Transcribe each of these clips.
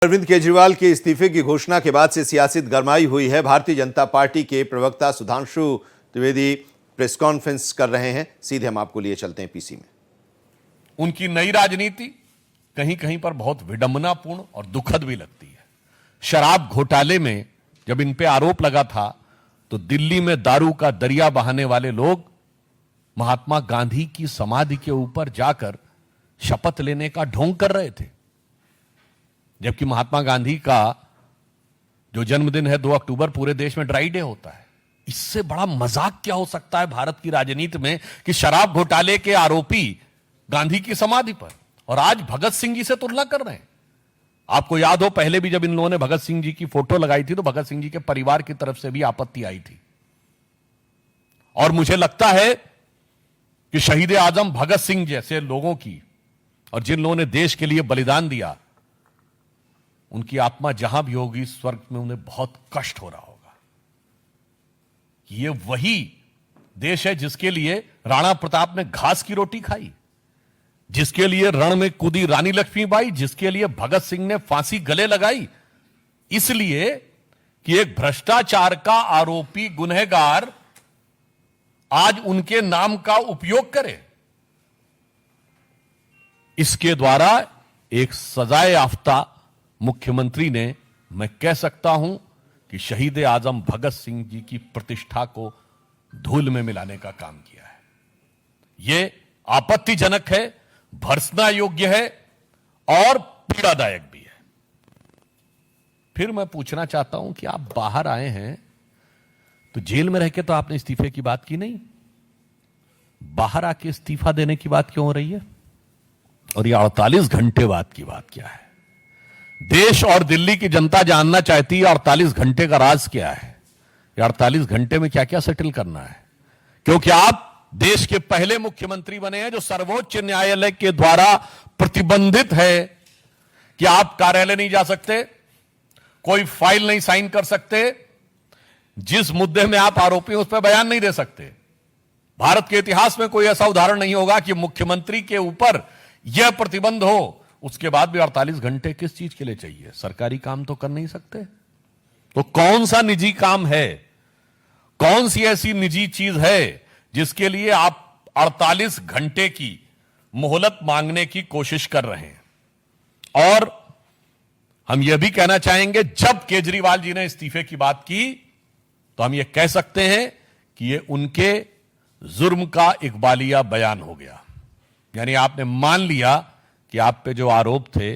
अरविंद केजरीवाल के इस्तीफे की घोषणा के बाद से सियासत गरमाई हुई है। भारतीय जनता पार्टी के प्रवक्ता सुधांशु त्रिवेदी प्रेस कॉन्फ्रेंस कर रहे हैं। सीधे हम आपको लिए चलते हैं पीसी में। उनकी नई राजनीति कहीं कहीं पर बहुत विडंबनापूर्ण और दुखद भी लगती है। शराब घोटाले में जब इन पे आरोप लगा था तो दिल्ली में दारू का दरिया बहाने वाले लोग महात्मा गांधी की समाधि के ऊपर जाकर शपथ लेने का ढोंग कर रहे थे, जबकि महात्मा गांधी का जो जन्मदिन है 2 अक्टूबर पूरे देश में ड्राई डे होता है। इससे बड़ा मजाक क्या हो सकता है भारत की राजनीति में कि शराब घोटाले के आरोपी गांधी की समाधि पर, और आज भगत सिंह जी से तुलना कर रहे हैं। आपको याद हो पहले भी जब इन लोगों ने भगत सिंह जी की फोटो लगाई थी तो भगत सिंह जी के परिवार की तरफ से भी आपत्ति आई थी। और मुझे लगता है कि शहीद आजम भगत सिंह जैसे लोगों की और जिन लोगों ने देश के लिए बलिदान दिया, उनकी आत्मा जहां भी होगी स्वर्ग में उन्हें बहुत कष्ट हो रहा होगा। ये वही देश है जिसके लिए राणा प्रताप ने घास की रोटी खाई, जिसके लिए रण में कूदी रानी लक्ष्मीबाई, जिसके लिए भगत सिंह ने फांसी गले लगाई, इसलिए कि एक भ्रष्टाचार का आरोपी गुनहगार आज उनके नाम का उपयोग करे। इसके द्वारा एक सजाए याफ्ता मुख्यमंत्री ने, मैं कह सकता हूं कि शहीद आजम भगत सिंह जी की प्रतिष्ठा को धूल में मिलाने का काम किया है। यह आपत्तिजनक है, भर्त्सना योग्य है और पीड़ादायक भी है। फिर मैं पूछना चाहता हूं कि आप बाहर आए हैं तो जेल में रह के तो आपने इस्तीफे की बात की नहीं, बाहर आके इस्तीफा देने की बात क्यों हो रही है? और ये 48 घंटे बाद की बात क्या है? देश और दिल्ली की जनता जानना चाहती है 48 घंटे का राज क्या है, ये 48 घंटे में क्या क्या सेटल करना है। क्योंकि आप देश के पहले मुख्यमंत्री बने हैं जो सर्वोच्च न्यायालय के द्वारा प्रतिबंधित है कि आप कार्यालय नहीं जा सकते, कोई फाइल नहीं साइन कर सकते, जिस मुद्दे में आप आरोपी हैं उस पर बयान नहीं दे सकते। भारत के इतिहास में कोई ऐसा उदाहरण नहीं होगा कि मुख्यमंत्री के ऊपर यह प्रतिबंध हो, उसके बाद भी 48 घंटे किस चीज के लिए चाहिए? सरकारी काम तो कर नहीं सकते, तो कौन सा निजी काम है, कौन सी ऐसी निजी चीज है जिसके लिए आप 48 घंटे की मोहलत मांगने की कोशिश कर रहे हैं? और हम यह भी कहना चाहेंगे, जब केजरीवाल जी ने इस्तीफे की बात की तो हम यह कह सकते हैं कि यह उनके जुर्म का इकबालिया बयान हो गया। यानी आपने मान लिया कि आप पे जो आरोप थे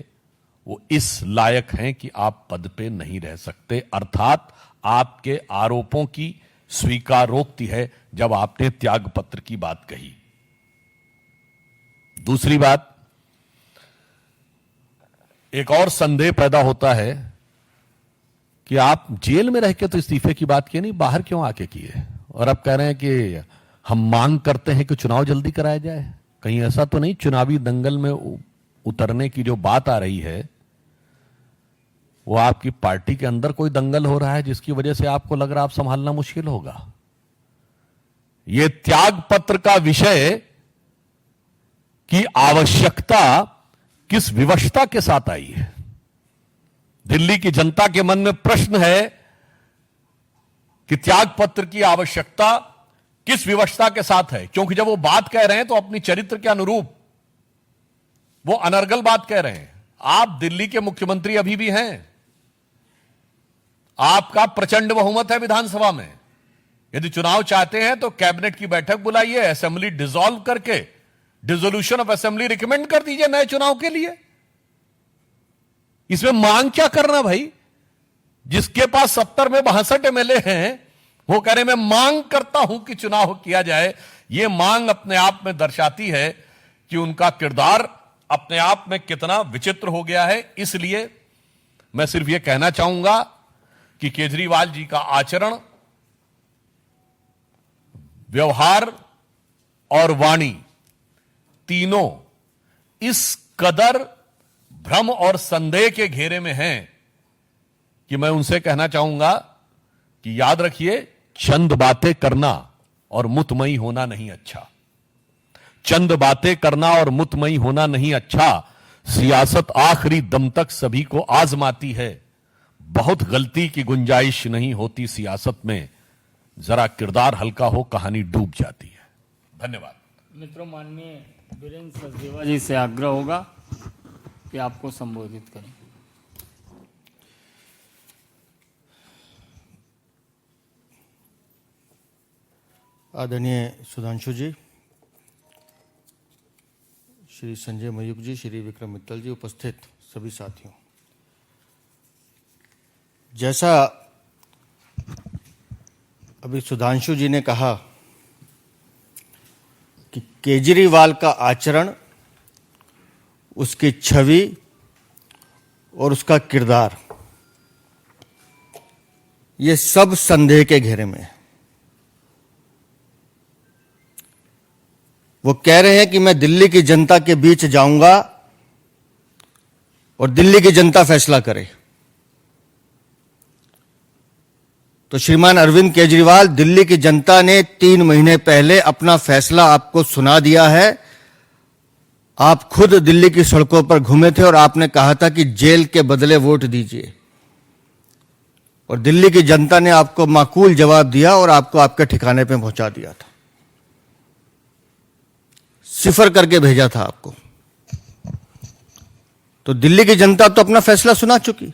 वो इस लायक हैं कि आप पद पे नहीं रह सकते, अर्थात आपके आरोपों की स्वीकारोक्ति है जब आपने त्याग पत्र की बात कही। दूसरी बात, एक और संदेह पैदा होता है कि आप जेल में रह के तो इस्तीफे की बात की नहीं, बाहर क्यों आके किए? और अब कह रहे हैं कि हम मांग करते हैं कि चुनाव जल्दी कराया जाए। कहीं ऐसा तो नहीं चुनावी दंगल में उतरने की जो बात आ रही है वो आपकी पार्टी के अंदर कोई दंगल हो रहा है जिसकी वजह से आपको लग रहा है आप संभालना मुश्किल होगा? यह त्याग पत्र का विषय की आवश्यकता किस विवशता के साथ आई है? दिल्ली की जनता के मन में प्रश्न है कि त्याग पत्र की आवश्यकता किस विवशता के साथ है, क्योंकि जब वो बात कह रहे हैं तो अपनी चरित्र के अनुरूप वो अनर्गल बात कह रहे हैं। आप दिल्ली के मुख्यमंत्री अभी भी हैं, आपका प्रचंड बहुमत है विधानसभा में। यदि चुनाव चाहते हैं तो कैबिनेट की बैठक बुलाइए, असेंबली डिसॉल्व करके डिसोल्यूशन ऑफ असेंबली रिकमेंड कर दीजिए नए चुनाव के लिए। इसमें मांग क्या करना भाई? जिसके पास 70 में 62 एमएलए हैं वो कह रहे मैं मांग करता हूं कि चुनाव किया जाए। यह मांग अपने आप में दर्शाती है कि उनका किरदार अपने आप में कितना विचित्र हो गया है। इसलिए मैं सिर्फ यह कहना चाहूंगा कि केजरीवाल जी का आचरण, व्यवहार और वाणी तीनों इस कदर भ्रम और संदेह के घेरे में हैं कि मैं उनसे कहना चाहूंगा कि याद रखिए, चंद बातें करना और मुतमई होना नहीं अच्छा। चंद बातें करना और मुतमई होना नहीं अच्छा। सियासत आखिरी दम तक सभी को आजमाती है। बहुत गलती की गुंजाइश नहीं होती सियासत में। जरा किरदार हल्का हो, कहानी डूब जाती है। धन्यवाद। मित्रों, माननीय वीरेंद्र सचदेवा जी से आग्रह होगा कि आपको संबोधित करें। आदरणीय सुधांशु जी, श्री संजय मयूख जी, श्री विक्रम मित्तल जी, उपस्थित सभी साथियों, जैसा अभी सुधांशु जी ने कहा कि केजरीवाल का आचरण, उसकी छवि और उसका किरदार, ये सब संदेह के घेरे में है। वो कह रहे हैं कि मैं दिल्ली की जनता के बीच जाऊंगा और दिल्ली की जनता फैसला करे। तो श्रीमान अरविंद केजरीवाल, दिल्ली की जनता ने 3 महीने पहले अपना फैसला आपको सुना दिया है। आप खुद दिल्ली की सड़कों पर घूमे थे और आपने कहा था कि जेल के बदले वोट दीजिए, और दिल्ली की जनता ने आपको माकूल जवाब दिया और आपको आपके ठिकाने पे पहुंचा दिया था। सिफर करके भेजा था आपको। तो दिल्ली की जनता तो अपना फैसला सुना चुकी।